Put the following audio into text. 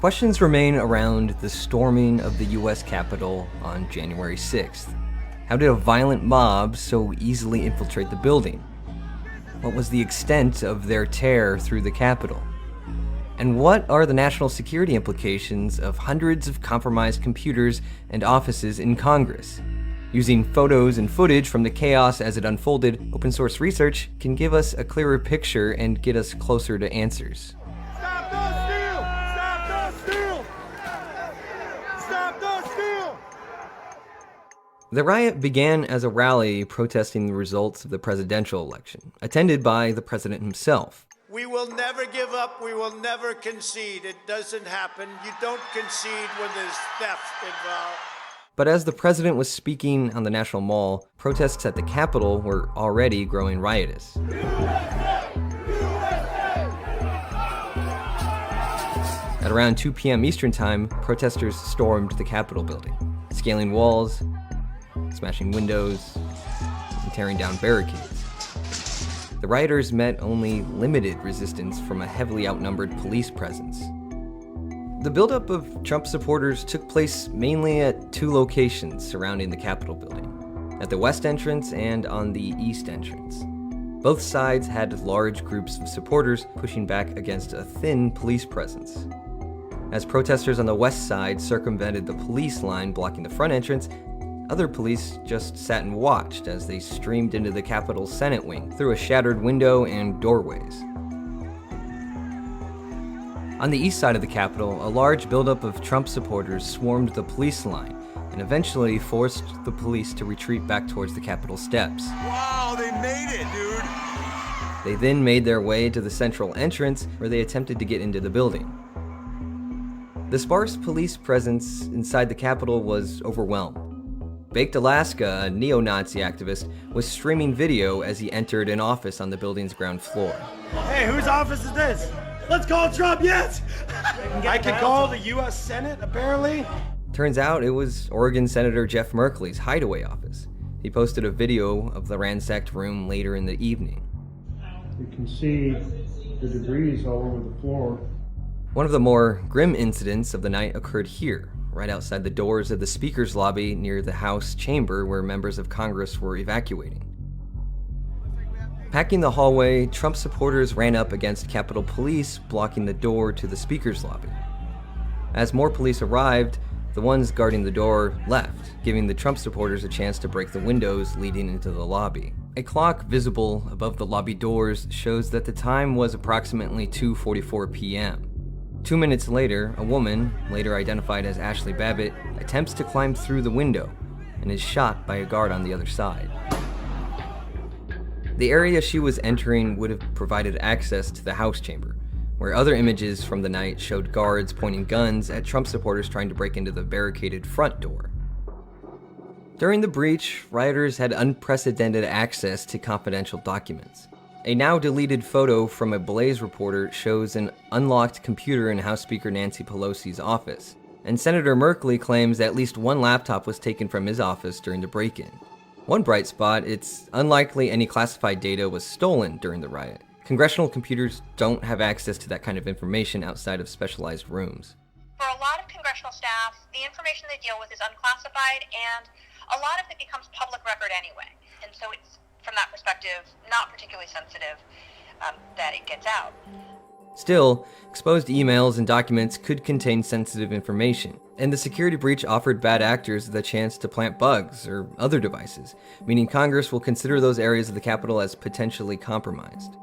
Questions remain around the storming of the US Capitol on January 6th. How did a violent mob so easily infiltrate the building? What was the extent of their tear through the Capitol? And what are the national security implications of hundreds of compromised computers and offices in Congress? Using photos and footage from the chaos as it unfolded, open source research can give us a clearer picture and get us closer to answers. Stop the steal! Stop the steal! Stop the steal! The riot began as a rally protesting the results of the presidential election, attended by the president himself. We will never give up. We will never concede. It doesn't happen. You don't concede when there's theft involved. But as the president was speaking on the National Mall, protests at the Capitol were already growing riotous. At around 2 p.m. Eastern Time, protesters stormed the Capitol building, scaling walls, smashing windows, and tearing down barricades. The rioters met only limited resistance from a heavily outnumbered police presence. The buildup of Trump supporters took place mainly at two locations surrounding the Capitol building, at the west entrance and on the east entrance. Both sides had large groups of supporters pushing back against a thin police presence. As protesters on the west side circumvented the police line blocking the front entrance, other police just sat and watched as they streamed into the Capitol's Senate wing through a shattered window and doorways. On the east side of the Capitol, a large buildup of Trump supporters swarmed the police line and eventually forced the police to retreat back towards the Capitol steps. Wow, they made it, dude! They then made their way to the central entrance where they attempted to get into the building. The sparse police presence inside the Capitol was overwhelmed. Baked Alaska, a neo-Nazi activist, was streaming video as he entered an office on the building's ground floor. Hey, whose office is this? Let's call Trump, yes! I can call the U.S. Senate, apparently. Turns out it was Oregon Senator Jeff Merkley's hideaway office. He posted a video of the ransacked room later in the evening. You can see the debris all over the floor. One of the more grim incidents of the night occurred here, right outside the doors of the Speaker's lobby near the House chamber where members of Congress were evacuating. Packing the hallway, Trump supporters ran up against Capitol Police, blocking the door to the Speaker's lobby. As more police arrived, the ones guarding the door left, giving the Trump supporters a chance to break the windows leading into the lobby. A clock visible above the lobby doors shows that the time was approximately 2:44 p.m. 2 minutes later, a woman, later identified as Ashley Babbitt, attempts to climb through the window and is shot by a guard on the other side. The area she was entering would have provided access to the House chamber, where other images from the night showed guards pointing guns at Trump supporters trying to break into the barricaded front door. During the breach, rioters had unprecedented access to confidential documents. A now deleted photo from a Blaze reporter shows an unlocked computer in House Speaker Nancy Pelosi's office, and Senator Merkley claims at least one laptop was taken from his office during the break-in. One bright spot, it's unlikely any classified data was stolen during the riot. Congressional computers don't have access to that kind of information outside of specialized rooms. For a lot of congressional staff, the information they deal with is unclassified, and a lot of it becomes public record anyway. And so it's, from that perspective, not particularly sensitive that it gets out. Still, exposed emails and documents could contain sensitive information, and the security breach offered bad actors the chance to plant bugs or other devices, meaning Congress will consider those areas of the Capitol as potentially compromised.